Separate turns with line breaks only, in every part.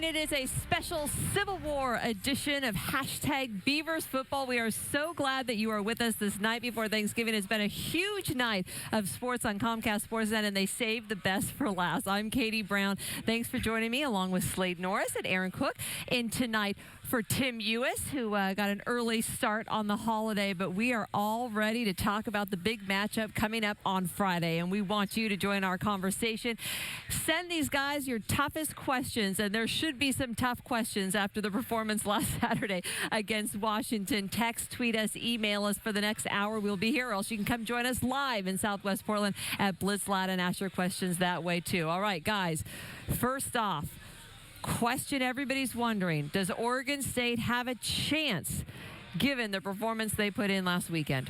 it is a special Civil War edition of hashtag Beavers Football. We are so glad that you are with us this night before Thanksgiving. It's been a huge night of sports on Comcast Sportsnet, and they saved the best for last. I'm Katie Brown. Thanks for joining me, along with Slade Norris and Aaron Koch, in tonight for Tim Ewis, who got an early start on the holiday. But we are all ready to talk about the big matchup coming up on Friday, and we want you to join our conversation. Send these guys your toughest questions, and there should be some tough questions after the performance last Saturday against Washington. Text, tweet us, email us for the next hour. We'll be here, or else you can come join us live in Southwest Portland at Blitzlad and ask your questions that way too. All right, guys, first off, question everybody's wondering: does Oregon State have a chance given the performance they put in last weekend?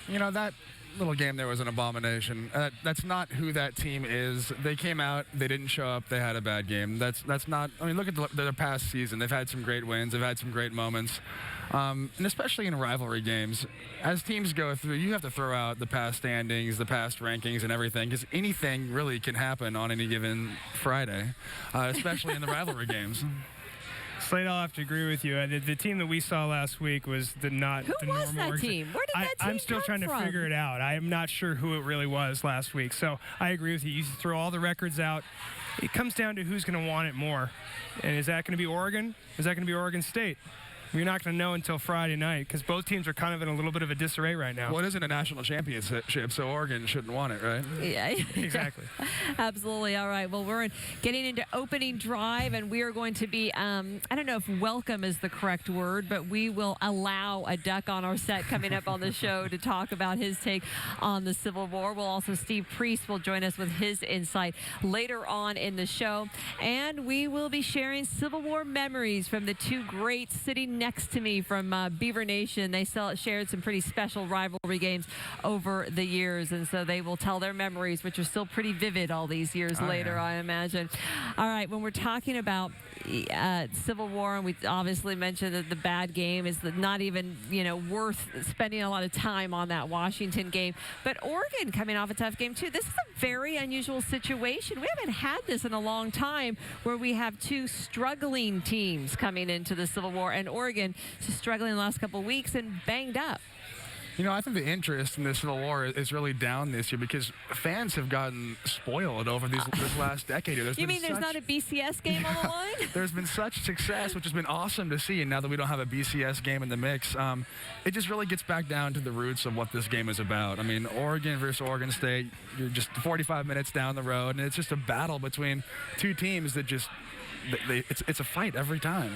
You know, that little game there was an abomination. That's not who that team is. They came out, they didn't show up, they had a bad game. That's not, I mean, look at their past season. They've had some great wins, they've had some great moments. And especially in rivalry games, as teams go through, you have to throw out the past standings, the past rankings, and everything, because anything really can happen on any given Friday, especially in the rivalry games.
Slade, I'll have to agree with you. The team that we saw last week was not
Who
the
was
normal
that team? Where did that team
I'm still
come
trying
from?
to figure it out. I am not sure who it really was last week. So I agree with you. You throw all the records out. It comes down to who's going to want it more. And is that going to be Oregon? Is that going to be Oregon State? You're not going to know until Friday night, because both teams are kind of in a little bit of a disarray right now.
Well, it isn't a national championship, so Oregon shouldn't want it, right?
Yeah,
exactly.
Absolutely. All right. Well, we're getting into opening drive, and we are going to be, I don't know if welcome is the correct word, but we will allow a duck on our set coming up on the show to talk about his take on the Civil War. We'll also, Steve Priest will join us with his insight later on in the show. And we will be sharing Civil War memories from the two greats sitting next to me from Beaver Nation. They shared some pretty special rivalry games over the years, and so they will tell their memories, which are still pretty vivid all these years later, yeah. I imagine. All right, when we're talking about Civil War, and we obviously mentioned that the bad game is not even, worth spending a lot of time on that Washington game. But Oregon coming off a tough game too. This is a very unusual situation. We haven't had this in a long time, where we have two struggling teams coming into the Civil War, and Oregon just struggling the last couple of weeks and banged up.
You know, I think the interest in the Civil War is really down this year, because fans have gotten spoiled over this last decade.
You mean there's not a BCS game on the line?
There's been such success, which has been awesome to see, and now that we don't have a BCS game in the mix, it just really gets back down to the roots of what this game is about. I mean, Oregon versus Oregon State, you're just 45 minutes down the road, and it's just a battle between two teams that just... It's a fight every time.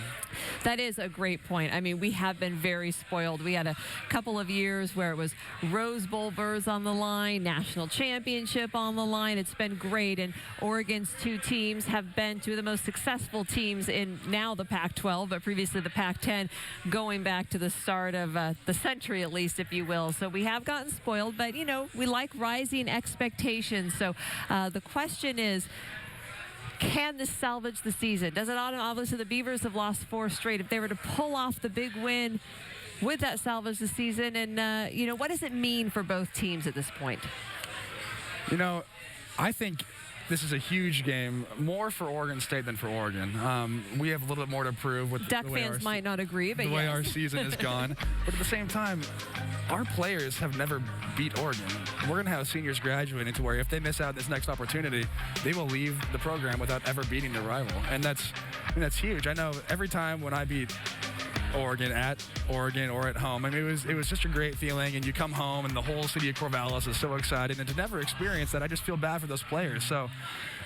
That is a great point. I mean, we have been very spoiled. We had a couple of years where it was Rose Bowl berths on the line, national championship on the line. It's been great, and Oregon's two teams have been two of the most successful teams in now the Pac-12, but previously the Pac-10, going back to the start of the century, at least, if you will. So we have gotten spoiled, but, we like rising expectations. So the question is, can this salvage the season? Does it? Obviously, the Beavers have lost 4 straight. If they were to pull off the big win, would that salvage the season? And, what does it mean for both teams at this point?
I think this is a huge game, more for Oregon State than for Oregon. We have a little bit more to prove with
Duck fans might not agree, but
the way our season is gone. But at the same time, our players have never beat Oregon. We're going to have seniors graduating to where if they miss out this next opportunity, they will leave the program without ever beating their rival. And that's huge. I know every time when I beat Oregon at Oregon or at home, I mean, it was just a great feeling, and you come home and the whole city of Corvallis is so excited, and to never experience that, I just feel bad for those players. So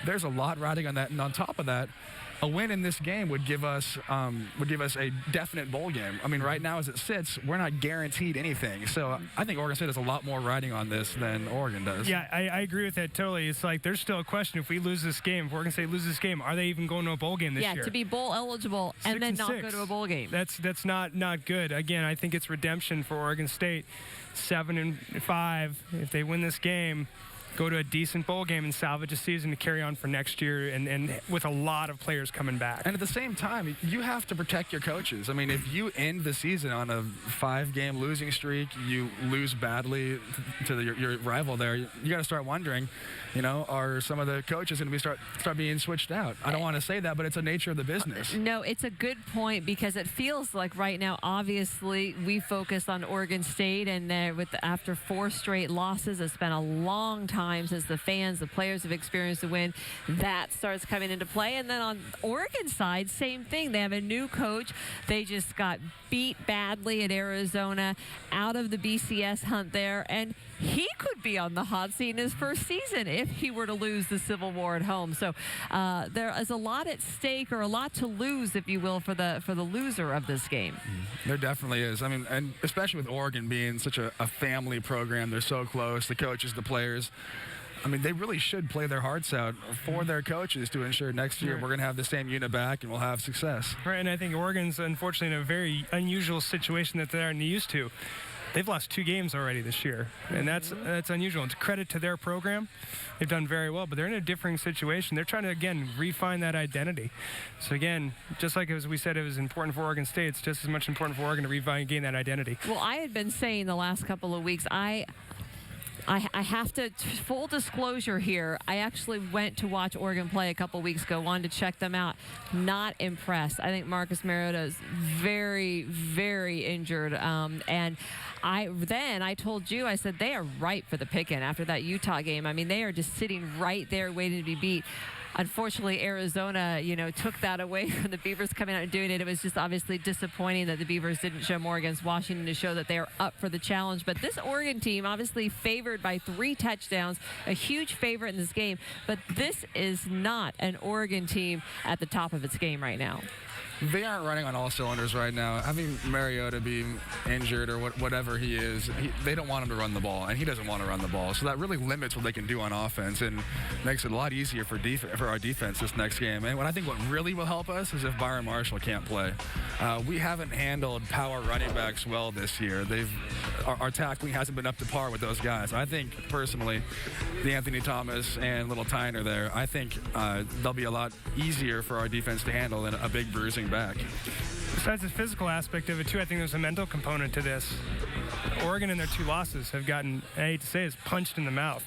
there's a lot riding on that, and on top of that, a win in this game would give us a definite bowl game. I mean, right now as it sits, we're not guaranteed anything. So I think Oregon State has a lot more riding on this than Oregon does.
Yeah, I agree with that totally. It's like there's still a question: if we lose this game, if Oregon State loses this game, are they even going to a bowl game this year?
Yeah, to be bowl eligible and then not go to a bowl game.
That's not good. Again, I think it's redemption for Oregon State. 7-5. If they win this game, go to a decent bowl game and salvage a season to carry on for next year, and with a lot of players coming back.
And at the same time, you have to protect your coaches. I mean, if you end the season on a 5-game losing streak, you lose badly to your rival there, you got to start wondering, are some of the coaches going to start being switched out? I don't want to say that, but it's the nature of the business.
No, it's a good point, because it feels like right now, obviously, we focus on Oregon State, and after 4 straight losses, it's been a long time since the fans, the players have experienced a win. That starts coming into play. And then on Oregon side, same thing. They have a new coach. They just got beat badly at Arizona, out of the BCS hunt there, and he could be on the hot seat in his first season if he were to lose the Civil War at home. So there is a lot at stake, or a lot to lose, if you will, for the loser of this game.
There definitely is. I mean, and especially with Oregon being such a family program, they're so close, the coaches, the players. I mean, they really should play their hearts out for their coaches to ensure next year we're going to have the same unit back and we'll have success.
Right, and I think Oregon's unfortunately in a very unusual situation that they aren't used to. They've lost 2 games already this year, and that's unusual. It's credit to their program. They've done very well, but they're in a differing situation. They're trying to, again, refine that identity. So, again, just like as we said it was important for Oregon State, it's just as much important for Oregon to regain that identity.
Well, I had been saying the last couple of weeks, I have to, full disclosure here, I actually went to watch Oregon play a couple weeks ago, wanted to check them out. Not impressed. I think Marcus Mariota is very, very injured. And I told you, I said, they are ripe for the picking after that Utah game. I mean, they are just sitting right there waiting to be beat. Unfortunately, Arizona, took that away from the Beavers coming out and doing it. It was just obviously disappointing that the Beavers didn't show more against Washington to show that they are up for the challenge. But this Oregon team, obviously favored by 3 touchdowns, a huge favorite in this game. But this is not an Oregon team at the top of its game right now.
They aren't running on all cylinders right now. Having Mariota being injured or whatever he is, they don't want him to run the ball, and he doesn't want to run the ball. So that really limits what they can do on offense and makes it a lot easier for our defense this next game. And I think what really will help us is if Byron Marshall can't play. We haven't handled power running backs well this year. Our tackling hasn't been up to par with those guys. I think, personally, the Anthony Thomas and Little Tyner there, I think they'll be a lot easier for our defense to handle than a big bruising back.
Besides the physical aspect of it, too, I think there's a mental component to this. Oregon in their 2 losses have gotten, I hate to say it, punched in the mouth.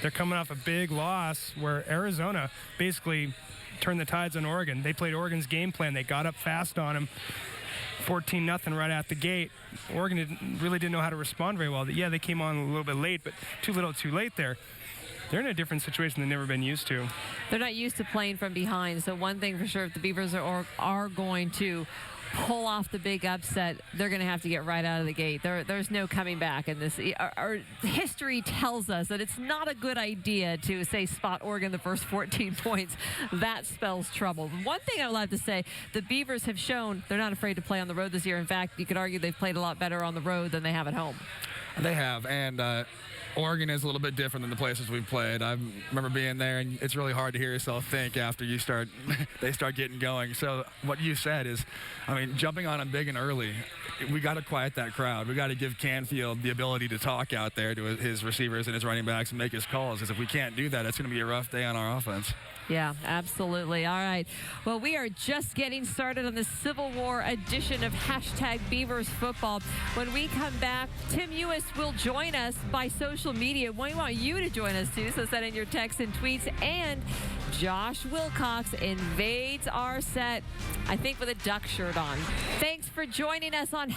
They're coming off a big loss where Arizona basically turned the tides on Oregon. They played Oregon's game plan. They got up fast on them. 14-0 right out the gate. Oregon really didn't know how to respond very well. Yeah, they came on a little bit late, but too little too late there. They're in a different situation they've never been used to.
They're not used to playing from behind. So one thing for sure, if the Beavers are going to pull off the big upset, they're going to have to get right out of the gate. There's no coming back in this. Our history tells us that it's not a good idea to, say, spot Oregon the first 14 points. That spells trouble. One thing I would like to say, the Beavers have shown they're not afraid to play on the road this year. In fact, you could argue they've played a lot better on the road than they have at home.
They have, and Oregon is a little bit different than the places we've played. I remember being there, and it's really hard to hear yourself think after they start getting going. So what you said is, jumping on them big and early, we got to quiet that crowd. We got to give Canfield the ability to talk out there to his receivers and his running backs and make his calls, because if we can't do that, it's going to be a rough day on our offense.
Yeah, absolutely. All right. Well, we are just getting started on the Civil War edition of #Beavers Football. When we come back, Tim Ewis will join us by social media. We want you to join us too, so send in your texts and tweets. And Josh Wilcox invades our set, I think with a duck shirt on. Thanks for joining us on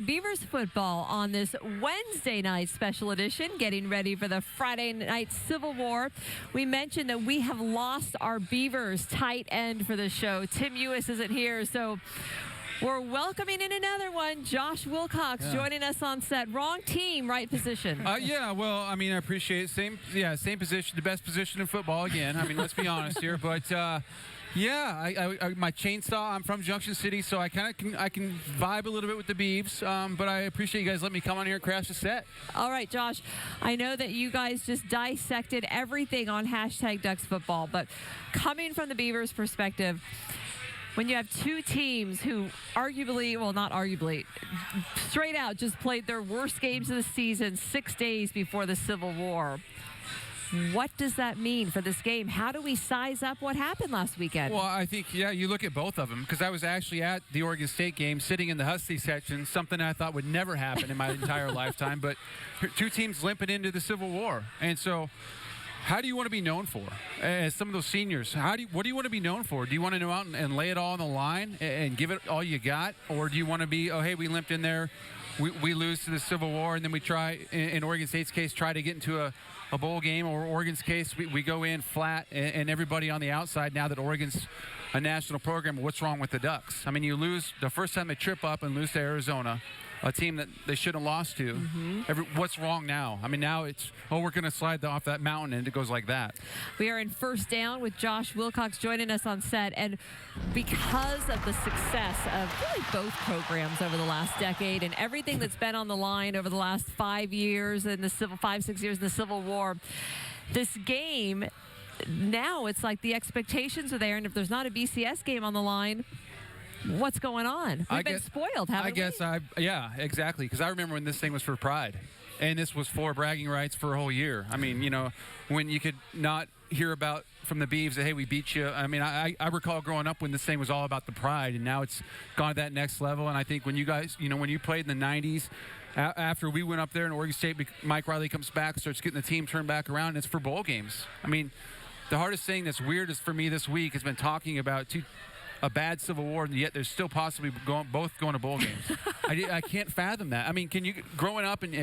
#Beavers Football on this Wednesday night special edition, getting ready for the Friday night Civil War. We mentioned that we have lost our Beavers tight end for the show. Tim Ewis isn't here, so we're welcoming in another one. Josh Wilcox joining us on set. Wrong team, right position.
Yeah, well, I appreciate it. Same position, the best position in football again. Let's be honest here. But yeah, my chainsaw. I'm from Junction City, so I kind of I can vibe a little bit with the Beavs. But I appreciate you guys letting me come on here and crash the set.
All right, Josh. I know that you guys just dissected everything on #Ducks Football, but coming from the Beavers' perspective, when you have 2 teams who arguably, well, not arguably, straight out just played their worst games of the season 6 days before the Civil War, What does that mean for this game? How do we size up what happened last weekend?
Well, I think, yeah, you look at both of them, because I was actually at the Oregon State game sitting in the Husky section, something I thought would never happen in my entire lifetime, but two teams limping into the Civil War. And so how do you want to be known for? As some of those seniors, what do you want to be known for? Do you want to go out and lay it all on the line and give it all you got? Or do you want to be, oh, hey, we limped in there, we lose to the Civil War, and then we try, in Oregon State's case, try to get into a bowl game, or Oregon's case, we go in flat, and everybody on the outside, now that Oregon's a national program, what's wrong with the Ducks? I mean, you lose the first time they trip up and lose to Arizona, a team that they shouldn't have lost to. What's wrong now? I mean, now it's, oh, we're going to slide off that mountain, and it goes like that.
We are in First Down with Josh Wilcox joining us on set. And because of the success of really both programs over the last decade and everything that's been on the line over the last 5 years in the 5-6 years in the Civil War, this game, now it's like the expectations are there. And if there's not a BCS game on the line, what's going on? We've been spoiled, haven't we?
Yeah, exactly. Because I remember when this thing was for pride, and this was for bragging rights for a whole year. I mean, you know, when you could not hear about from the Beavs that, hey, we beat you. I mean, I recall growing up when this thing was all about the pride, and now it's gone to that next level. And I think when you guys, you know, when you played in the 90s, after we went up there in Oregon State, Mike Riley comes back, starts getting the team turned back around, and it's for bowl games. I mean, the hardest thing that's weird is for me this week has been talking about a bad Civil War, and yet there's still possibly both going to bowl games. I can't fathom that. I mean, can you, growing up and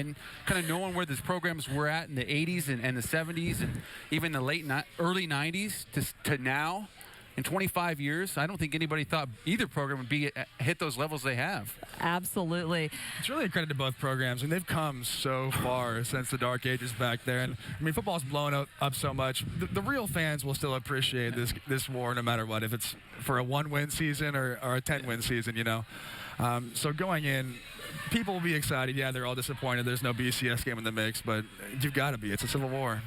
kind of knowing where these programs were at in the 80s and the 70s and even the early 90s to now, in 25 years, I don't think anybody thought either program would hit those levels they have.
Absolutely.
It's really a credit to both programs. I mean, they've come so far since the dark ages back there. And, I mean, football's blown up so much. The real fans will still appreciate this war no matter what, if it's for a 1-win season or a 10-win season, you know. So going in, people will be excited. Yeah, they're all disappointed there's no BCS game in the mix, but you've got to be. It's a Civil War.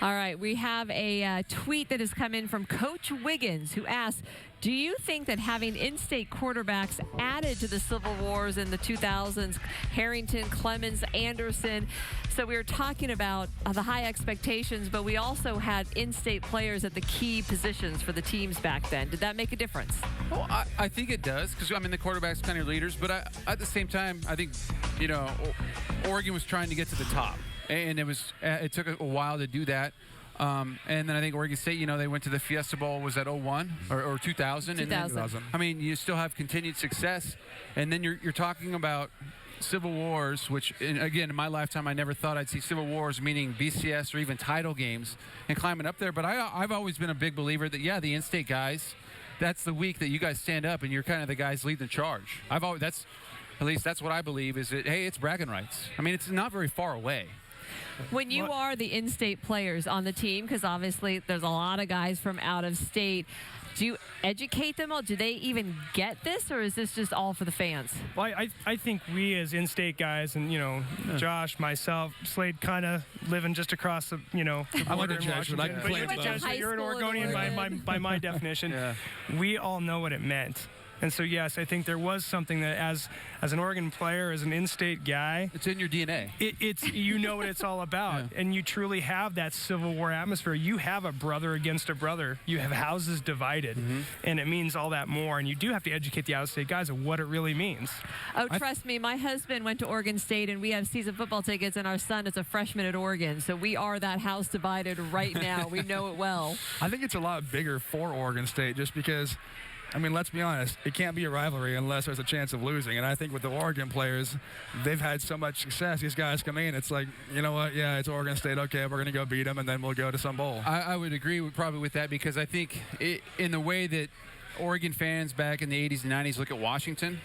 All right, we have a tweet that has come in from Coach Wiggins, who asks, do you think that having in-state quarterbacks added to the Civil Wars in the 2000s, Harrington, Clemens, Anderson, so we were talking about the high expectations, but we also had in-state players at the key positions for the teams back then. Did that make a difference?
Well, I think it does, because, I mean, the quarterbacks kind of leaders, but at the same time, I think, you know, Oregon was trying to get to the top, and it took a while to do that. And then I think Oregon State, you know, they went to the Fiesta Bowl, was that 01 or 2000?
2000.
I mean, you still have continued success. And then you're talking about Civil Wars, which, again, in my lifetime, I never thought I'd see Civil Wars, meaning BCS or even title games, and climbing up there. But I've always been a big believer that, yeah, the in-state guys, that's the week that you guys stand up and you're kind of the guys leading the charge. At least that's what I believe, is that, hey, it's bragging rights. I mean, it's not very far away.
When you are the in-state players on the team, because obviously there's a lot of guys from out of state, do you educate them all? Do they even get this, or is this just all for the fans?
Well, I think we as in-state guys, and, you know, Josh, myself, Slade, kind of living just across the, you know, the
I went
border
to
in
Jesuit. I
Washington.
can
claim
You went to
both.
Jesuit. You're an
High school in
Oregonian
Oregon.
by my definition.
Yeah.
We all know what it meant. And so, yes, I think there was something that as an Oregon player, as an in-state guy,
It's in your DNA.
it's you know what it's all about. And you truly have that Civil War atmosphere. You have a brother against a brother. You have houses divided. And it means all that more. And you do have to educate the out-of-state guys of what it really means.
Oh, trust me, my husband went to Oregon State, and we have season football tickets, and our son is a freshman at Oregon. So we are that house divided right now. We know it well.
I think it's a lot bigger for Oregon State just because, I mean, let's be honest, it can't be a rivalry unless there's a chance of losing. And I think with the Oregon players, they've had so much success. These guys come in, it's like, you know what, yeah, it's Oregon State. Okay, we're going to go beat them, and then we'll go to some bowl.
I would agree probably with that, because I think in the way that Oregon fans back in the 80s and 90s look at Washington,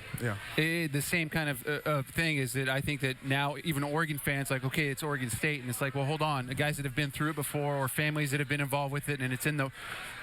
the same kind of thing is that I think that now even Oregon fans, like, okay, it's Oregon State, and it's like, well, hold on, the guys that have been through it before, or families that have been involved with it, and it's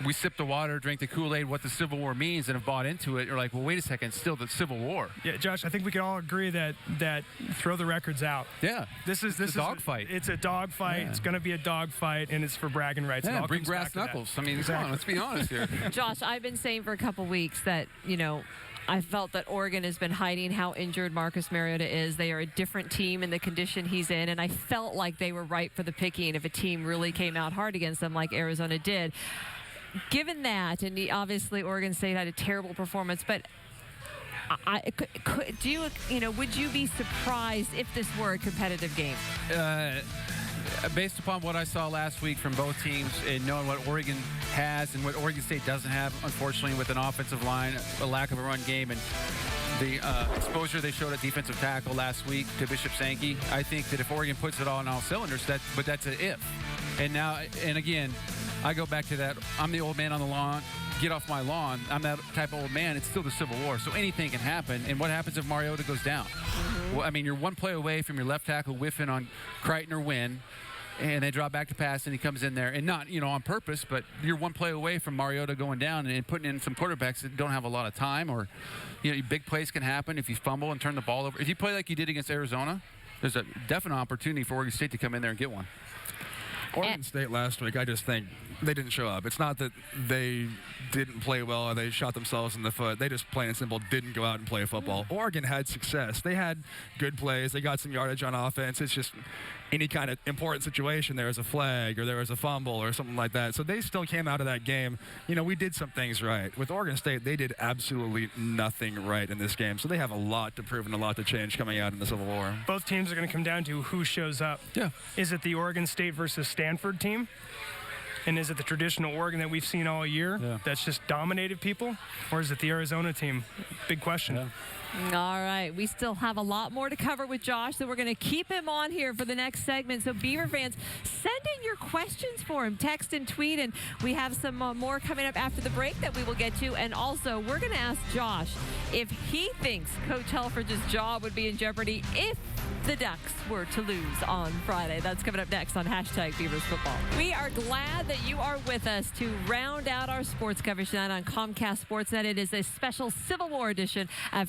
we sip the water, drink the Kool-Aid, what the Civil War means, and have bought into it, are like, well, wait a second, it's still the Civil War.
Yeah, Josh, I think we can all agree that throw the records out.
Yeah.
This is a dogfight. It's a dogfight.
Yeah.
It's going to be a dogfight, and it's for bragging rights.
Yeah,
It all
bring
comes back
brass
to that.
knuckles. I mean, come on, let's be honest here.
Josh, I've been saying for a couple weeks that, you know, I felt that Oregon has been hiding how injured Marcus Mariota is. They are a different team in the condition he's in, and I felt like they were ripe for the picking if a team really came out hard against them like Arizona did. Given that, and obviously Oregon State had a terrible performance, but would you be surprised if this were a competitive game?
Based upon what I saw last week from both teams and knowing what Oregon has and what Oregon State doesn't have, unfortunately, with an offensive line, a lack of a run game, and the exposure they showed at defensive tackle last week to Bishop Sankey, I think that if Oregon puts it all in all cylinders, but that's an if. And again, I go back to that, I'm the old man on the lawn, get off my lawn. I'm that type of old man. It's still the Civil War, so anything can happen. And what happens if Mariota goes down? Well, I mean, you're one play away from your left tackle whiffing on Crichton or Wynn, and they draw back to pass, and he comes in there, and not, on purpose, but you're one play away from Mariota going down and putting in some quarterbacks that don't have a lot of time, or, big plays can happen if you fumble and turn the ball over. If you play like you did against Arizona, there's a definite opportunity for Oregon State to come in there and get one.
Oregon State last week, I just think they didn't show up. It's not that they didn't play well or they shot themselves in the foot. They just plain and simple didn't go out and play football. Oregon had success. They had good plays. They got some yardage on offense. It's just any kind of important situation, there was a flag or there was a fumble or something like that. So they still came out of that game. We did some things right. With Oregon State, they did absolutely nothing right in this game. So they have a lot to prove and a lot to change coming out in the Civil War.
Both teams are going to come down to who shows up.
Yeah.
Is it the Oregon State versus Stanford team? And is it the traditional Oregon that we've seen all year that's just dominated people? Or is it the Arizona team? Big question.
Yeah.
All right. We still have a lot more to cover with Josh, so we're going to keep him on here for the next segment. So Beaver fans, send in your questions for him. Text and tweet, and we have some more coming up after the break that we will get to. And also, we're going to ask Josh if he thinks Coach Helfrich's job would be in jeopardy if the Ducks were to lose on Friday. That's coming up next on #Beavers Football. We are glad that you are with us to round out our sports coverage tonight on Comcast Sportsnet. It is a special Civil War edition of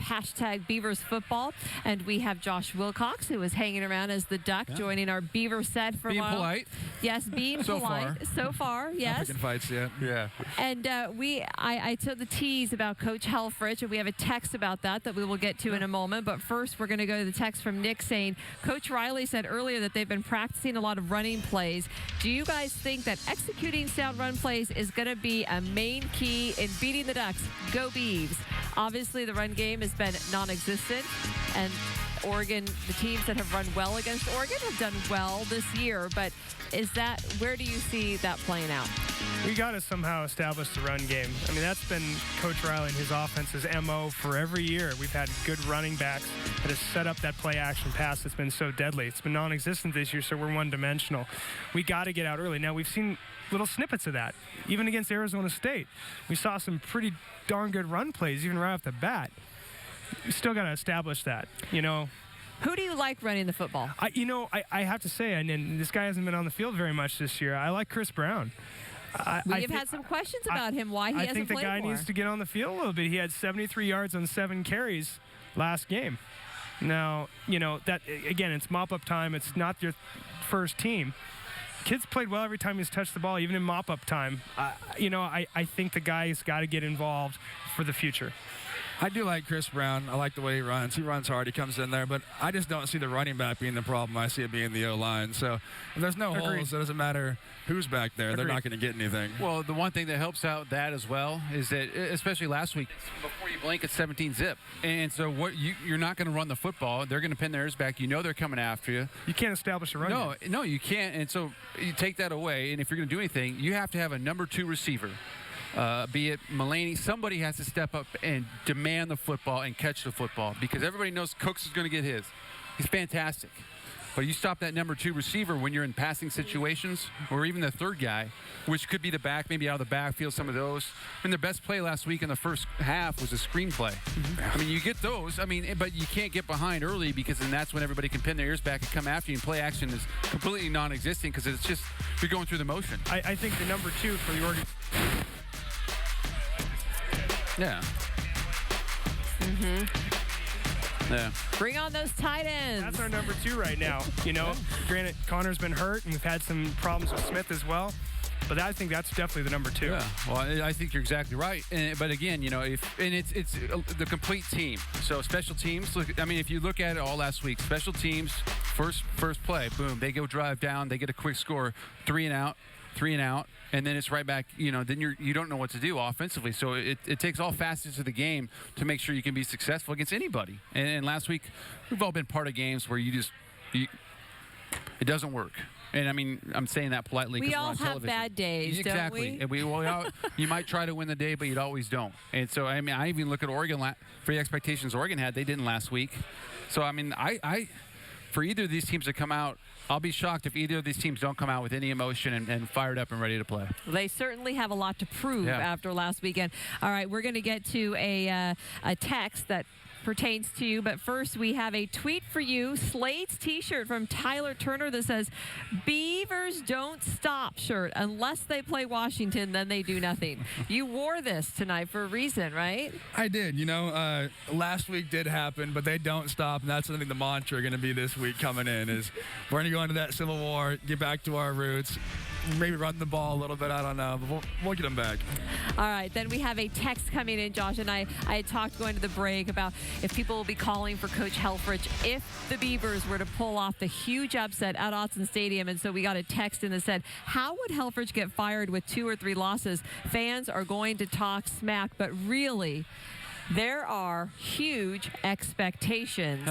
#Beavers Football. And we have Josh Wilcox, who is hanging around as the Duck, joining our Beaver set for
being
a while.
Polite.
Yes, being polite. So far, yes.
Not picking fights yet.
Yeah.
And I told the tease about Coach Helfrich, and we have a text about that we will get to in a moment. But first, we're going to go to the text from Nick saying, Coach Riley said earlier that they've been practicing a lot of running plays. Do you guys think that executing sound run plays is going to be a main key in beating the Ducks? Go Beavs. Obviously, the run game has been non-existent, and Oregon, the teams that have run well against Oregon have done well this year, but where do you see that playing out?
We got to somehow establish the run game. I mean, that's been Coach Riley and his offense's MO for every year. We've had good running backs that have set up that play-action pass that's been so deadly. It's been non-existent this year, so we're one-dimensional. We got to get out early. Now, we've seen little snippets of that, even against Arizona State. We saw some pretty darn good run plays, even right off the bat. We still got to establish that,
Who do you like running the football?
I have to say, and this guy hasn't been on the field very much this year, I like Chris Brown.
We've had some questions about him, why he hasn't played more.
I think the guy needs to get on the field a little bit. He had 73 yards on 7 carries last game. Now, that again, it's mop-up time. It's not your first team. Kids played well every time he's touched the ball, even in mop-up time. I think the guy's got to get involved for the future.
I do like Chris Brown. I like the way he runs. He runs hard. He comes in there. But I just don't see the running back being the problem. I see it being the O-line. So if there's no holes, it doesn't matter who's back there. They're not going to get anything.
Well, the one thing that helps out that as well is that, especially last week, before you blink, it's 17-zip. And so you're not going to run the football. They're going to pin theirs back. They're coming after you.
You can't establish a run game.
No, you can't. And so you take that away. And if you're going to do anything, you have to have a number 2 receiver. Be it Mulaney, somebody has to step up and demand the football and catch the football, because everybody knows Koch is going to get his. He's fantastic. But you stop that number 2 receiver when you're in passing situations, or even the third guy, which could be the back, maybe out of the backfield, some of those. And their best play last week in the first half was a screen play. I mean, you get those. But you can't get behind early, because then that's when everybody can pin their ears back and come after you. And play action is completely non-existent, because it's just you're going through the motion.
I think the number 2 for the Oregon.
Yeah. Yeah.
Bring on those tight ends.
That's our number 2 right now. Granted, Connor's been hurt, and we've had some problems with Smith as well. But I think that's definitely the number 2.
Yeah, well, I think you're exactly right. But again, it's the complete team. So special teams. If you look at it all last week, special teams, first play, boom, they go drive down, they get a quick score, 3 and out, and then it's right back. Then you don't know what to do offensively. So it takes all facets of the game to make sure you can be successful against anybody. And last week, we've all been part of games where it doesn't work. And I'm saying that politely.
We
we're
all
on
have
television.
bad days,
exactly.
don't we?
And you might try to win the day, but you always don't. And so I even look at Oregon for the expectations Oregon had. They didn't last week. So I for either of these teams to come out, I'll be shocked if either of these teams don't come out with any emotion and fired up and ready to play.
They certainly have a lot to prove after last weekend. All right, we're going to get to a text that pertains to you, but first we have a tweet for you. Slade's t-shirt from Tyler Turner that says, "Beavers don't stop" shirt. Unless they play Washington, then they do nothing. You wore this tonight for a reason, right?
I did. Last week did happen, but they don't stop, and that's, I think, the mantra going to be this week coming in is we're going to go into that Civil War, get back to our roots, maybe run the ball a little bit. I don't know, but we'll get them back.
All right, then we have a text coming in, Josh, and I had talked going to the break about if people will be calling for Coach Helfrich if the Beavers were to pull off the huge upset at Autzen Stadium. And so we got a text in that said, how would Helfrich get fired with 2 or 3 losses? Fans are going to talk smack, but really, there are huge expectations.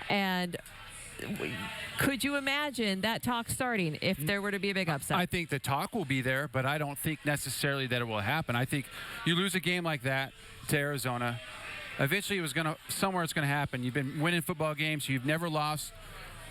And could you imagine that talk starting if there were to be a big upset?
I think the talk will be there, but I don't think necessarily that it will happen. I think you lose a game like that to Arizona, eventually somewhere it's going to happen. You've been winning football games. You've never lost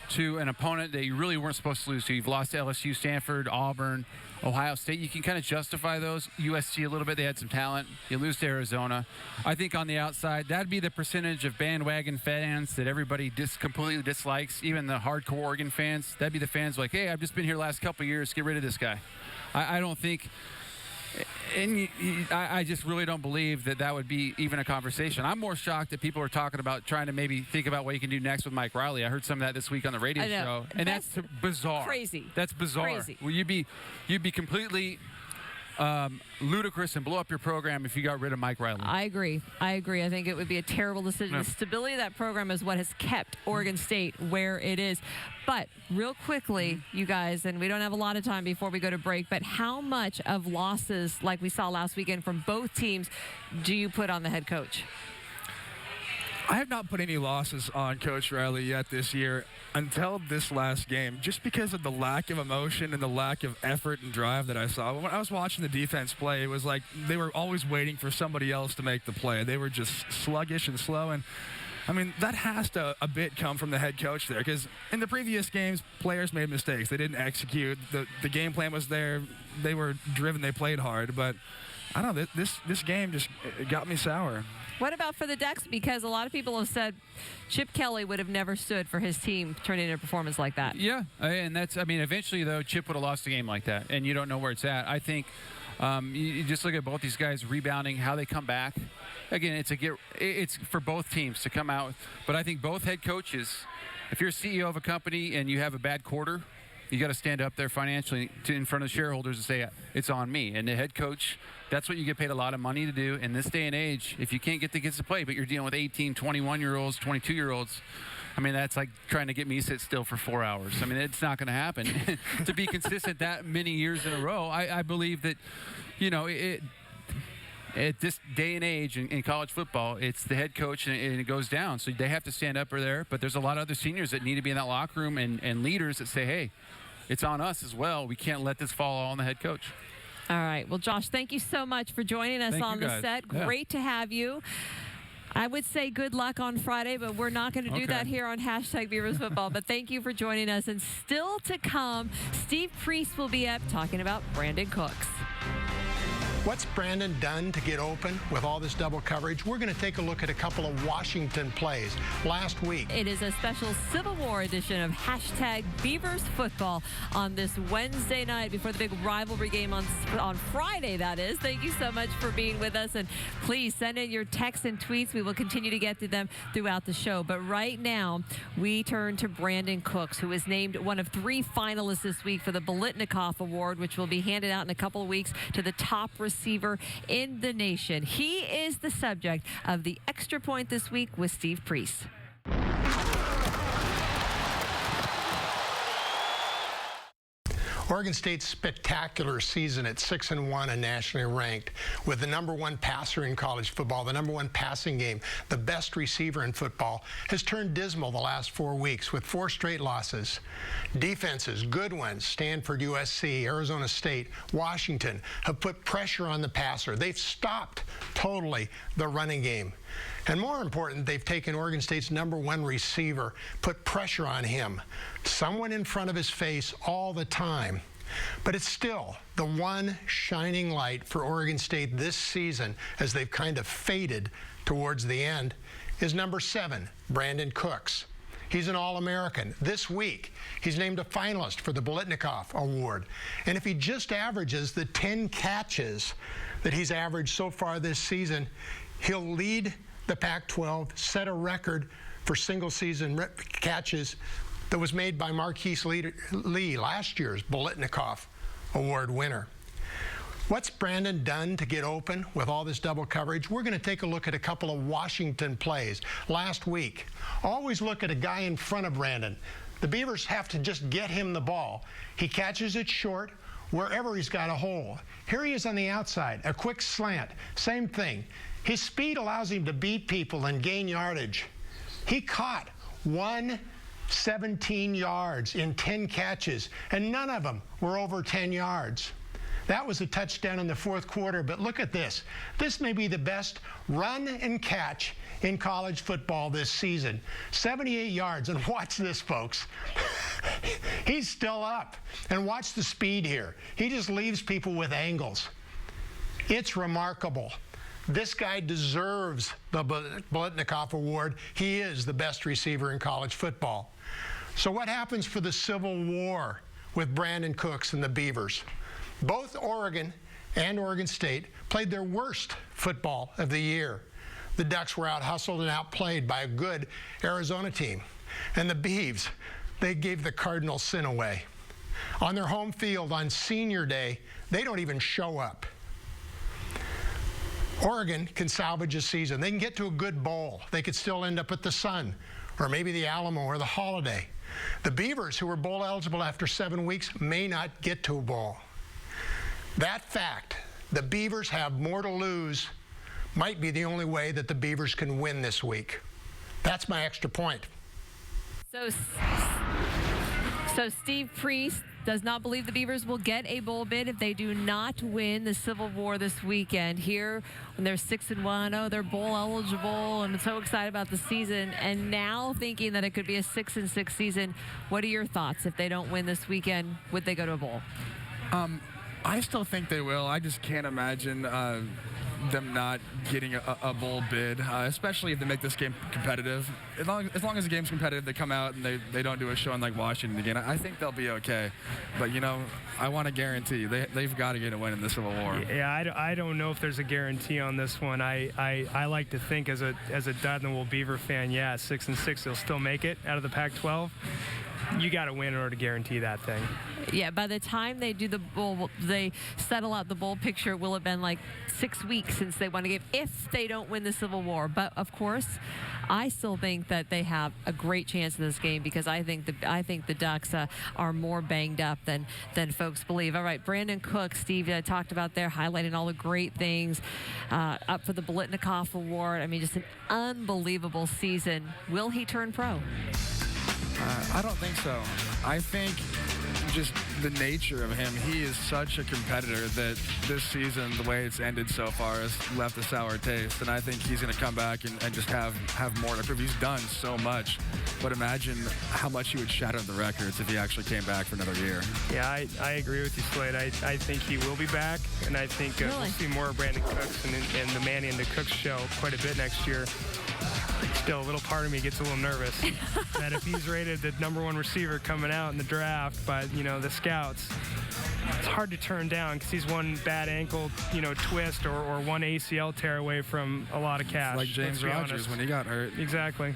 to an opponent that you really weren't supposed to lose to. You've lost to LSU, Stanford, Auburn, Ohio State. You can kind of justify those. USC a little bit. They had some talent. You lose to Arizona. I think on the outside, that'd be the percentage of bandwagon fans that everybody completely dislikes, even the hardcore Oregon fans. That'd be the fans like, hey, I've just been here the last couple of years. Get rid of this guy. I don't think... And I just really don't believe that would be even a conversation. I'm more shocked that people are talking about trying to maybe think about what you can do next with Mike Riley. I heard some of that this week on the radio show, and that's bizarre.
Crazy.
That's bizarre.
Crazy.
Well, you'd be completely ludicrous and blow up your program if you got rid of Mike Riley.
I agree. I think it would be a terrible decision.
Yeah.
The stability of that program is what has kept Oregon State where it is. But real quickly, you guys, and we don't have a lot of time before we go to break, but how much of losses like we saw last weekend from both teams do you put on the head coach?
I have not put any losses on Coach Riley yet this year until this last game, just because of the lack of emotion and the lack of effort and drive that I saw. When I was watching the defense play, it was like they were always waiting for somebody else to make the play. They were just sluggish and slow, and that has to a bit come from the head coach there, because in the previous games, players made mistakes. They didn't execute. The game plan was there. They were driven. They played hard, but I don't know. This game just got me sour.
What about for the Ducks? Because a lot of people have said Chip Kelly would have never stood for his team turning in a performance like that.
Yeah, and eventually, though, Chip would have lost a game like that, and you don't know where it's at. I think you just look at both these guys rebounding, how they come back. Again, it's for both teams to come out. But I think both head coaches, if you're a CEO of a company and you have a bad quarter, you got to stand up there financially in front of shareholders and say, it's on me. And the head coach, that's what you get paid a lot of money to do. In this day and age, if you can't get the kids to play, but you're dealing with 18, 21-year-olds, 22-year-olds, that's like trying to get me to sit still for 4 hours. It's not going to happen. To be consistent that many years in a row, I believe that, at this day and age in college football, it's the head coach and it goes down. So they have to stand up there. But there's a lot of other seniors that need to be in that locker room and leaders that say, hey, it's on us as well. We can't let this fall all on the head coach.
All right. Well, Josh, thank you so much for joining us on the set.
Yeah.
Great to have you. I would say good luck on Friday, but we're not going to do that here on #Beavers Football. But thank you for joining us. And still to come, Steve Priest will be up talking about Brandon Cooks.
What's Brandon done to get open with all this double coverage? We're going to take a look at a couple of Washington plays last week.
It is a special Civil War edition of #Beavers Football on this Wednesday night before the big rivalry game on Friday, that is. Thank you so much for being with us, and please send in your texts and tweets. We will continue to get to them throughout the show. But right now, we turn to Brandon Koch, who is named one of 3 finalists this week for the Bolitnikoff Award, which will be handed out in a couple of weeks to the top receiver in the nation. He is the subject of the Extra Point this week with Steve Priest.
Oregon State's spectacular season at 6-1 and nationally ranked, with the #1 passer in college football, the #1 passing game, the best receiver in football, has turned dismal the last 4 weeks with 4 straight losses. Defenses, good ones, Stanford, USC, Arizona State, Washington, have put pressure on the passer. They've stopped totally the running game. And more important, they've taken Oregon State's #1 receiver, put pressure on him, someone in front of his face all the time. But it's still the one shining light for Oregon State this season, as they've kind of faded towards the end, is #7, Brandon Koch. He's an All-American. This week, he's named a finalist for the Bolitnikoff Award. And if he just averages the 10 catches that he's averaged so far this season, he'll lead the Pac-12, set a record for single-season catches that was made by Marquise Lee, last year's Bolitnikoff Award winner. What's Brandon done to get open with all this double coverage? We're going to take a look at a couple of Washington plays last week. Always look at a guy in front of Brandon. The Beavers have to just get him the ball. He catches it short wherever he's got a hole. Here he is on the outside, a quick slant, same thing. His speed allows him to beat people and gain yardage. He caught 117 yards in 10 catches, and none of them were over 10 yards. That was a touchdown in the 4th quarter, but look at this. This may be the best run and catch in college football this season. 78 yards, and watch this, folks. He's still up, and watch the speed here. He just leaves people with angles. It's remarkable. This guy deserves the Bolitnikoff Award. He is the best receiver in college football. So what happens for the Civil War with Brandon Koch and the Beavers? Both Oregon and Oregon State played their worst football of the year. The Ducks were out-hustled and outplayed by a good Arizona team. And the Beavs, they gave the cardinal sin away. On their home field on senior day, they don't even show up. Oregon can salvage a season. They can get to a good bowl. They could still end up at the Sun, or maybe the Alamo or the Holiday. The Beavers, who were bowl eligible after 7 weeks, may not get to a bowl. That fact, the Beavers have more to lose, might be the only way that the Beavers can win this week. That's my extra point.
So Steve Priest does not believe the Beavers will get a bowl bid if they do not win the Civil War this weekend. Here, when they're 6-1, oh, they're bowl eligible, and so excited about the season, and now thinking that it could be a 6-6 season. What are your thoughts? If they don't win this weekend, would they go to a bowl?
I still think they will. I just can't imagine them not getting a bowl bid, especially if they make this game competitive. As long as the game's competitive, they come out and they don't do a show like Washington again. I think they'll be okay. But, you know, I want to guarantee you, they've got to get a win in the Civil War.
Yeah, I don't know if there's a guarantee on this one. I like to think as a Dudley Beaver fan, yeah, 6-6, they'll still make it out of the Pac-12. You got to win in order to guarantee that thing.
Yeah, by the time they do the bowl, they settle out the bowl picture, it will have been like 6 weeks since they won a game if they don't win the Civil War. But of course, I still think that they have a great chance in this game because I think the Ducks are more banged up than folks believe. All right, Brandon Koch, Steve talked about there, highlighting all the great things up for the Bolitnikoff Award. I mean, just an unbelievable season. Will he turn pro?
I don't think so. I think just the nature of him. He is such a competitor that this season, the way it's ended so far, has left a sour taste. And I think he's going to come back and just have more to prove. He's done so much. But imagine how much he would shatter the records if he actually came back for another year.
Yeah, I agree with you, Slade. I think he will be back, and I think we'll see more of Brandon Cooks and the Manny and the Cooks show quite a bit next year. Still, a little part of me gets a little nervous that if he's rated the #1 receiver coming out in the draft by, the scouts, it's hard to turn down because he's one bad ankle, twist or one ACL tear away from a lot of cash.
Like James Rodgers when he got hurt.
Exactly.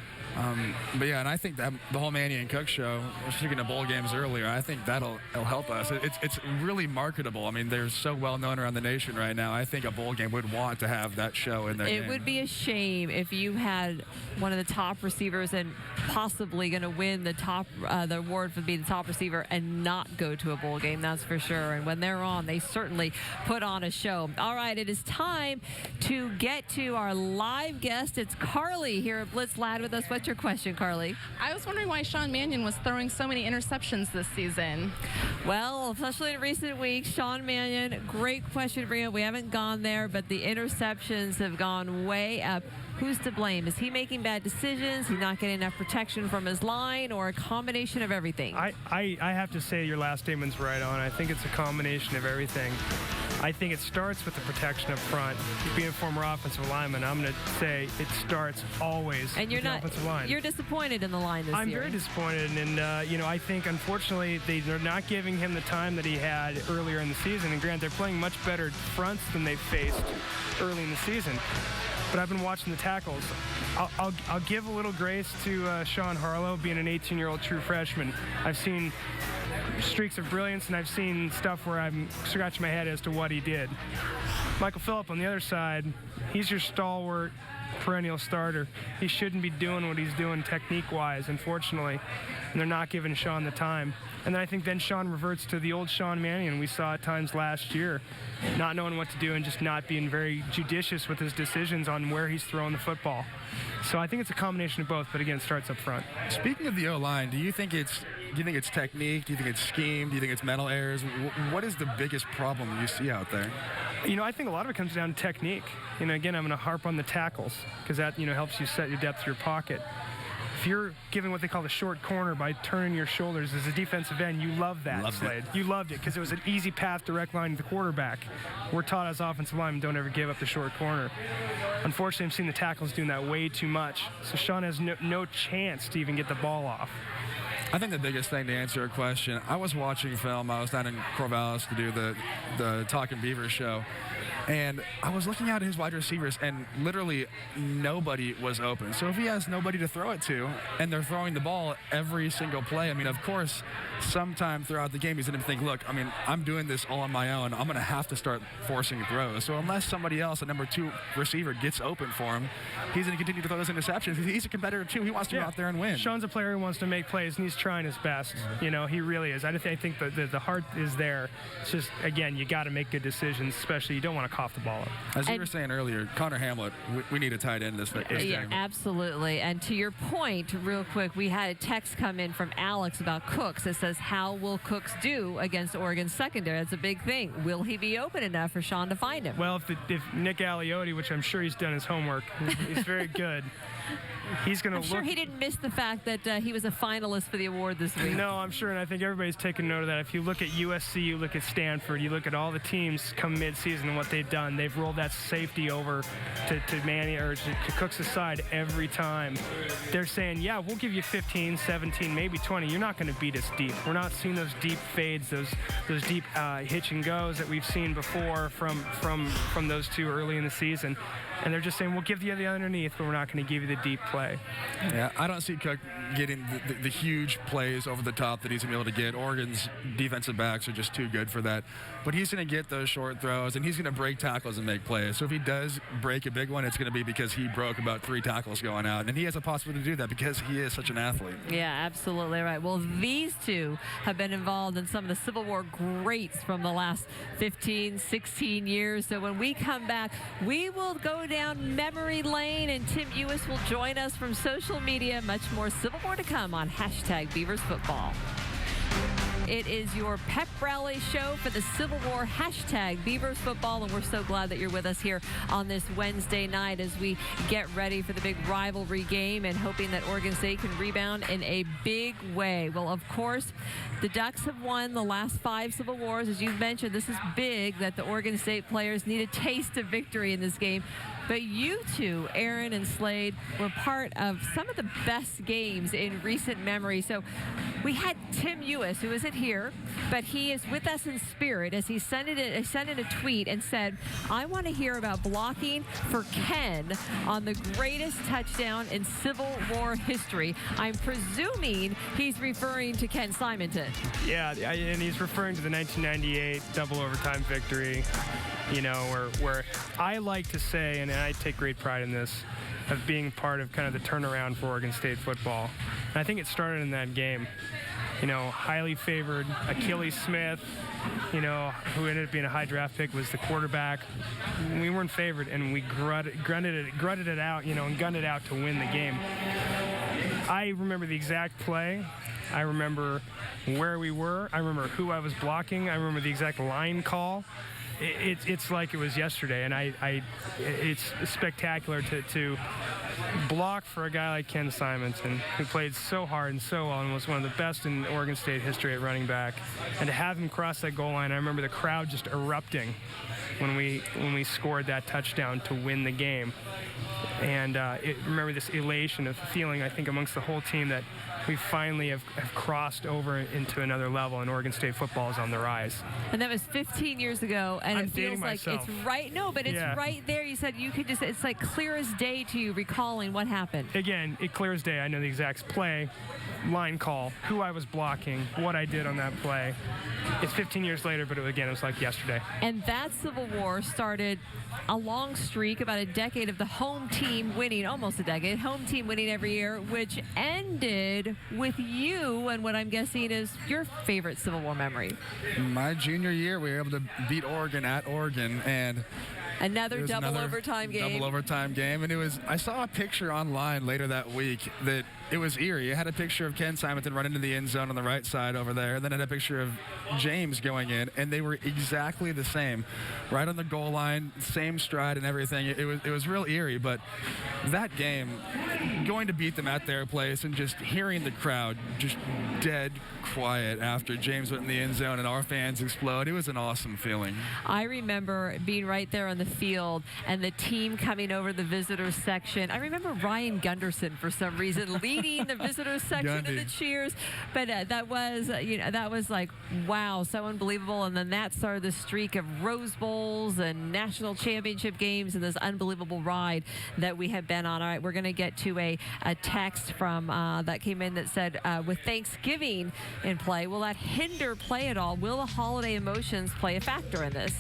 But yeah, and I think that the whole Manny and Cook show, speaking of bowl games earlier, I think it'll help us. It's really marketable. I mean, they're so well known around the nation right now. I think a bowl game would want to have that show in their game.
It would be a shame if you had one of the top receivers and possibly going to win the award for being the top receiver and not go to a bowl game. That's for sure. And when they're on, they certainly put on a show. All right, it is time to get to our live guest. It's Carly here at Blitz Lad with us. What's your question, Carly?
I was wondering why Sean Mannion was throwing so many interceptions this season.
Well, especially in recent weeks, Sean Mannion, great question to bring up. We haven't gone there, but the interceptions have gone way up. Who's to blame? Is he making bad decisions? He's not getting enough protection from his line, or a combination of everything?
I have to say your last statement's right on. I think it's a combination of everything. I think it starts with the protection up front. Being a former offensive lineman, I'm going to say it starts always
and
with the offensive line.
You're disappointed in the line this year.
I'm very disappointed, and I think unfortunately they're not giving him the time that he had earlier in the season. And granted, they're playing much better fronts than they faced early in the season. But I've been watching the tackles. I'll give a little grace to Sean Harlow, being an 18-year-old true freshman. I've seen streaks of brilliance, and I've seen stuff where I'm scratching my head as to what he did. Michael Phillip on the other side, he's your stalwart, perennial starter. He shouldn't be doing what he's doing technique-wise, unfortunately, and they're not giving Sean the time. And then I think then Sean reverts to the old Sean Mannion we saw at times last year, not knowing what to do and just not being very judicious with his decisions on where he's throwing the football. So I think it's a combination of both, but again, it starts up front.
Speaking of the O-line, do you think it's technique? Do you think it's scheme? Do you think it's mental errors? What is the biggest problem you see out there?
I think a lot of it comes down to technique. Again, I'm going to harp on the tackles because that, helps you set your depth of your pocket. If you're giving what they call the short corner by turning your shoulders as a defensive end, you love that, Slade. You loved it because it was an easy path, direct line to the quarterback. We're taught as offensive linemen, don't ever give up the short corner. Unfortunately, I'm seeing the tackles doing that way too much. So Sean has no chance to even get the ball off.
I think the biggest thing to answer a question, I was watching film. I was down in Corvallis to do the Talking Beavers show. And I was looking at his wide receivers, and literally nobody was open. So if he has nobody to throw it to, and they're throwing the ball every single play, of course, sometime throughout the game, he's going to think, look, I'm doing this all on my own. I'm going to have to start forcing throws. So unless somebody else, a number 2 receiver, gets open for him, he's going to continue to throw those interceptions. He's a competitor, too. He wants to go out there and win.
Sean's a player who wants to make plays, and he's trying his best. He really is. I think the heart is there. It's just, again, you got to make good decisions, especially you don't want to cough the ball up.
As you were saying earlier, Connor Hamlet, we need a tight end this
yeah, absolutely. And to your point, real quick, we had a text come in from Alex about Cooks that says, how will Cooks do against Oregon's secondary? That's a big thing. Will he be open enough for Sean to find him?
Well, if Nick Aliotti, which I'm sure he's done his homework, he's very good. He's going to
I'm sure he didn't miss the fact that he was a finalist for the award this week.
No, I'm sure, and I think everybody's taken note of that. If you look at USC, you look at Stanford, you look at all the teams come mid-season and what they've done, they've rolled that safety over to Manny or to Cooks' side every time. They're saying, yeah, we'll give you 15, 17, maybe 20. You're not going to beat us deep. We're not seeing those deep fades, those deep hitch and goes that we've seen before from those two early in the season. And they're just saying, we'll give you the underneath, but we're not going to give you the deep play.
Yeah, I don't see Cook getting the huge plays over the top that he's going to be able to get. Oregon's defensive backs are just too good for that. But he's going to get those short throws, and he's going to break tackles and make plays. So if he does break a big one, it's going to be because he broke about 3 tackles going out. And he has a possibility to do that because he is such an athlete.
Yeah, absolutely right. Well, these two have been involved in some of the Civil War greats from the last 15, 16 years. So when we come back, we will go down memory lane, and Tim Ewis will join us from social media. Much more Civil War to come on #Beavers Football. It is your pep rally show for the Civil War hashtag Beavers Football, and we're so glad that you're with us here on this Wednesday night as we get ready for the big rivalry game and hoping that Oregon State can rebound in a big way. Well, of course, the Ducks have won the last 5 Civil Wars. As you've mentioned, this is big that the Oregon State players need a taste of victory in this game. But you two, Aaron and Slade, were part of some of the best games in recent memory. So we had Tim Ewis, who isn't here, but he is with us in spirit as he sent in a tweet and said, I want to hear about blocking for Ken on the greatest touchdown in Civil War history. I'm presuming he's referring to Ken Simonton.
Yeah, and he's referring to the 1998 double overtime victory, you know, where I like to say, and I take great pride in this, of being part of kind of the turnaround for Oregon State football. And I think it started in that game. You know, highly favored Achilles Smith, you know, who ended up being a high draft pick, was the quarterback. We weren't favored, and we grunted it out, you know, and gunned it out to win the game. I remember the exact play. I remember where we were. I remember who I was blocking. I remember the exact line call. It's like it was yesterday, and it's spectacular to block for a guy like Ken Simonton, who played so hard and so well and was one of the best in Oregon State history at running back, and to have him cross that goal line. I remember the crowd just erupting when we scored that touchdown to win the game, and remember this elation of feeling, I think, amongst the whole team that we finally have crossed over into another level, and Oregon State football is on the rise.
And that was 15 years ago, and it feels like
myself.
It's right. No, but it's right there. You said you could just, it's like clear as day to you recalling what happened.
Again, it clear as day. I know the exact play, line call, who I was blocking, what I did on that play. It's 15 years later, but it was like yesterday.
And that Civil War started a long streak, about a decade of the home team winning, almost a decade, home team winning every year, which ended with you and what I'm guessing is your favorite Civil War memory.
My junior year, we were able to beat Oregon at Oregon, and
another double overtime game.
Double overtime game, and I saw a picture online later that week that it was eerie. It had a picture of Ken Simonton running into the end zone on the right side over there, and then it had a picture of James going in, and they were exactly the same, right on the goal line, same stride and everything. It was real eerie, but that game, going to beat them at their place and just hearing the crowd just dead quiet after James went in the end zone and our fans explode, it was an awesome feeling.
I remember being right there on the field and the team coming over the visitors section. I remember Ryan Gunderson, for some reason, leading the visitors section of the cheers. But that was like, wow, so unbelievable. And then that started the streak of Rose Bowls and national championship games and this unbelievable ride that we have been on. All right, we're going to get to a text from that came in that said, with Thanksgiving in play, will that hinder play at all? Will the holiday emotions play a factor in this?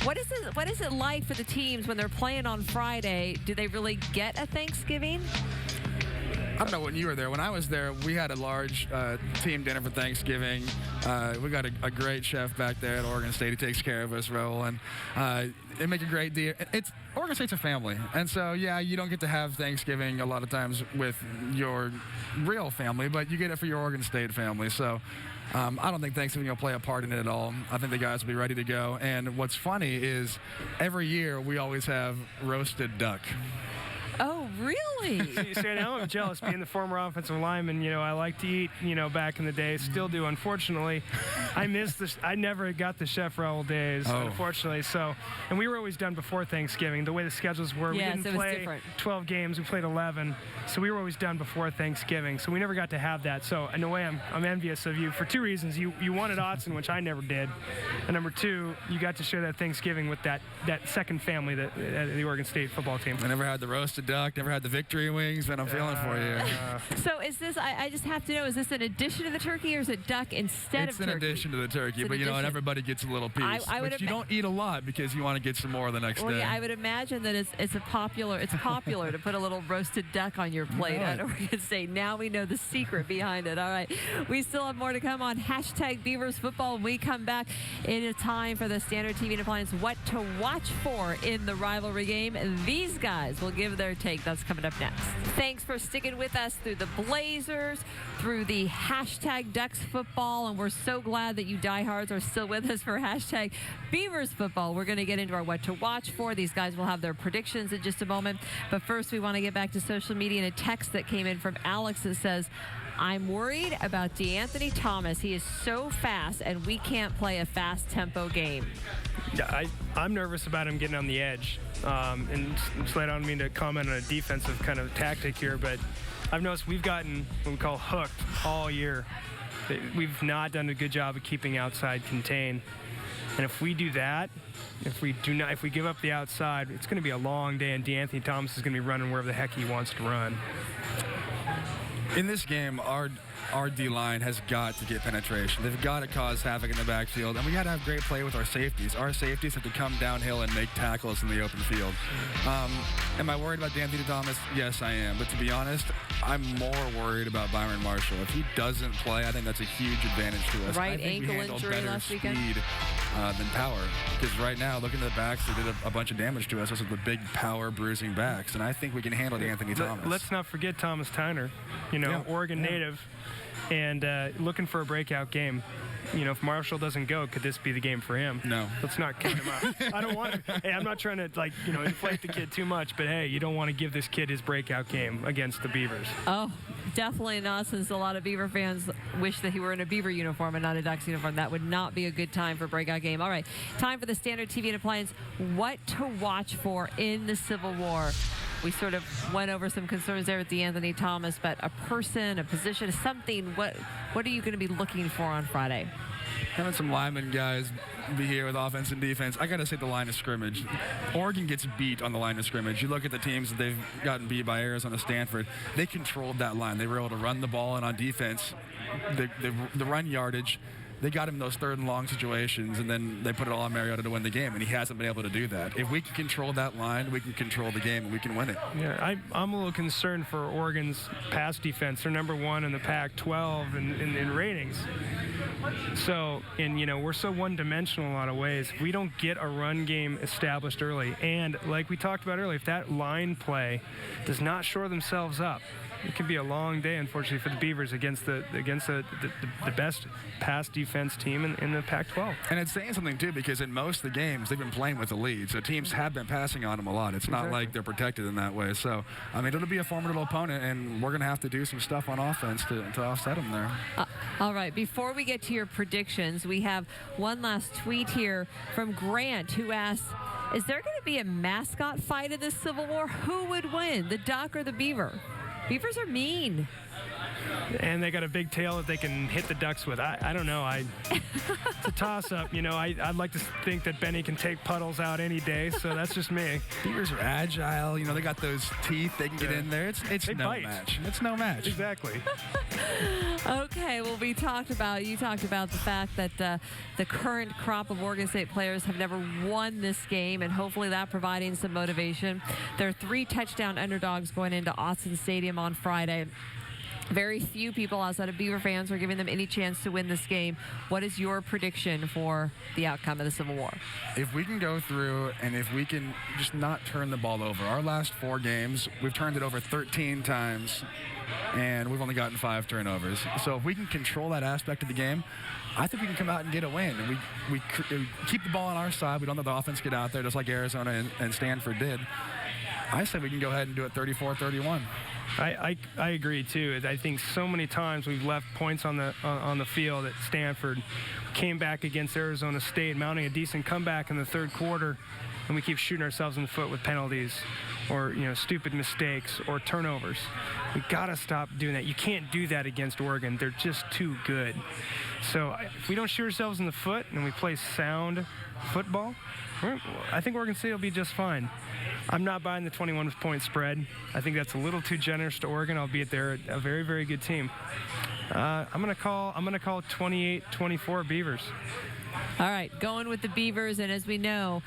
What is it like for the teams when they're playing on Friday? Do they really get a Thanksgiving?
I don't know when you were there. When I was there, we had a large team dinner for Thanksgiving. We got a great chef back there at Oregon State. He takes care of us, Raul, and they make a great deal. Oregon State's a family, and so yeah, you don't get to have Thanksgiving a lot of times with your real family, but you get it for your Oregon State family. So I don't think Thanksgiving will play a part in it at all. I think the guys will be ready to go. And what's funny is every year we always have roasted duck.
Oh, really?
See, I'm jealous. Being the former offensive lineman, you know, I like to eat, you know, back in the day. Still do, unfortunately. I miss this. I never got the Chef Raul days, unfortunately. So, and we were always done before Thanksgiving. The way the schedules were, we didn't play 12 games. We played 11. So we were always done before Thanksgiving. So we never got to have that. So in a way, I'm envious of you for 2 reasons. You won at Autzen, which I never did. And number 2, you got to share that Thanksgiving with that second family, the Oregon State football team.
I never had the roasted duck, never had the victory wings, and I'm feeling for you.
So is this, I just have to know, is this an addition to the turkey or is it duck instead of turkey?
It's an addition to the turkey, but you know, and everybody gets a little piece. But you don't eat a lot because you want to get some more the next day.
Yeah, I would imagine that it's popular to put a little roasted duck on your plate at Oregon State. Now we know the secret behind it. All right. We still have more to come on hashtag Beavers Football. When we come back, it is time for the Standard TV and Appliance What to Watch For in the rivalry game. These guys will give their take. That's coming up next. Thanks for sticking with us through the Blazers, through the hashtag Ducks football, and we're so glad that you diehards are still with us for hashtag Beavers football. We're going to get into our what to watch for. These guys will have their predictions in just a moment. But first, we want to get back to social media and a text that came in from Alex that says, I'm worried about DeAnthony Thomas. He is so fast, and we can't play a fast tempo game.
Yeah, I'm nervous about him getting on the edge. And Slade, I don't mean to comment on a defensive kind of tactic here, but I've noticed we've gotten what we call hooked all year. We've not done a good job of keeping outside contained. And if we do that, if we give up the outside, it's going to be a long day, and DeAnthony Thomas is going to be running wherever the heck he wants to run.
In this game, our D-line has got to get penetration. They've got to cause havoc in the backfield, and we got to have great play with our safeties. Our safeties have to come downhill and make tackles in the open field. Am I worried about DeAnthony Thomas? Yes, I am. But to be honest, I'm more worried about Byron Marshall. If he doesn't play, I think that's a huge advantage to us.
Right
I think
ankle
we handle
injury
better
last weekend.
speed than power. Because right now, looking at the backs, they did a bunch of damage to us. Those are the big power bruising backs, and I think we can handle DeAnthony Thomas.
Let's not forget Thomas Tyner, Oregon native, and looking for a breakout game. If Marshall doesn't go, could this be the game for him?
No.
Let's not count him out. I don't want to. Hey, I'm not trying to inflate the kid too much, but hey, you don't want to give this kid his breakout game against the Beavers.
Oh, definitely not, since a lot of Beaver fans wish that he were in a Beaver uniform and not a Ducks uniform. That would not be a good time for a breakout game. All right, time for the standard TV and appliance. What to watch for in the Civil War. We sort of went over some concerns there with DeAnthony Thomas, but a person, a position, something, what are you going to be looking for on Friday?
Having some lineman guys be here with offense and defense. I got to say the line of scrimmage. Oregon gets beat on the line of scrimmage. You look at the teams that they've gotten beat by Arizona, Stanford. They controlled that line. They were able to run the ball, and on defense, the run yardage, they got him in those third and long situations, and then they put it all on Mariota to win the game, and he hasn't been able to do that. If we can control that line, we can control the game, and we can win it.
Yeah, I'm a little concerned for Oregon's pass defense. They're number 1 in the Pac-12 in ratings. So, we're so one-dimensional in a lot of ways. If we don't get a run game established early, and like we talked about earlier, if that line play does not shore themselves up, it could be a long day, unfortunately, for the Beavers against the best pass defense team in the Pac-12.
And it's saying something, too, because in most of the games, they've been playing with the lead. So teams have been passing on them a lot. It's not like they're protected in that way. So, it'll be a formidable opponent, and we're going to have to do some stuff on offense to offset them there.
All right, before we get to your predictions, we have one last tweet here from Grant, who asks, is there going to be a mascot fight in this Civil War? Who would win, the Duck or the Beaver? Beavers are mean.
And they got a big tail that they can hit the Ducks with. I don't know. It's a toss-up. I'd like to think that Benny can take puddles out any day, so that's just me.
Beavers are agile. They got those teeth. They can get in there. It's
they
no
bite.
match. It's no match.
Exactly.
Okay, well, you talked about the fact that the current crop of Oregon State players have never won this game, and hopefully that providing some motivation. There are 3 touchdown underdogs going into Autzen Stadium on Friday. Very few people outside of Beaver fans are giving them any chance to win this game. What is your prediction for the outcome of the Civil War?
If we can go through and if we can just not turn the ball over. Our last 4 games, we've turned it over 13 times, and we've only gotten 5 turnovers. So if we can control that aspect of the game, I think we can come out and get a win. And we keep the ball on our side. We don't let the offense get out there just like Arizona and Stanford did. I said we can go ahead and do it 34-31.
I agree too. I think so many times we've left points on the field at Stanford, came back against Arizona State, mounting a decent comeback in the third quarter, and we keep shooting ourselves in the foot with penalties or stupid mistakes or turnovers. We gotta stop doing that. You can't do that against Oregon. They're just too good. So if we don't shoot ourselves in the foot and we play sound football, I think Oregon State will be just fine. I'm not buying the 21-point spread. I think that's a little too generous to Oregon, albeit they're a very, very good team. I'm gonna call 28-24 Beavers.
All right, going with the Beavers, and as we know,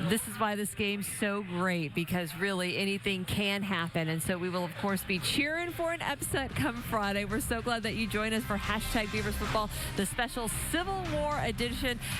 this is why this game's so great, because really anything can happen. And so we will, of course, be cheering for an upset come Friday. We're so glad that you joined us for hashtag Beavers Football, the special Civil War edition.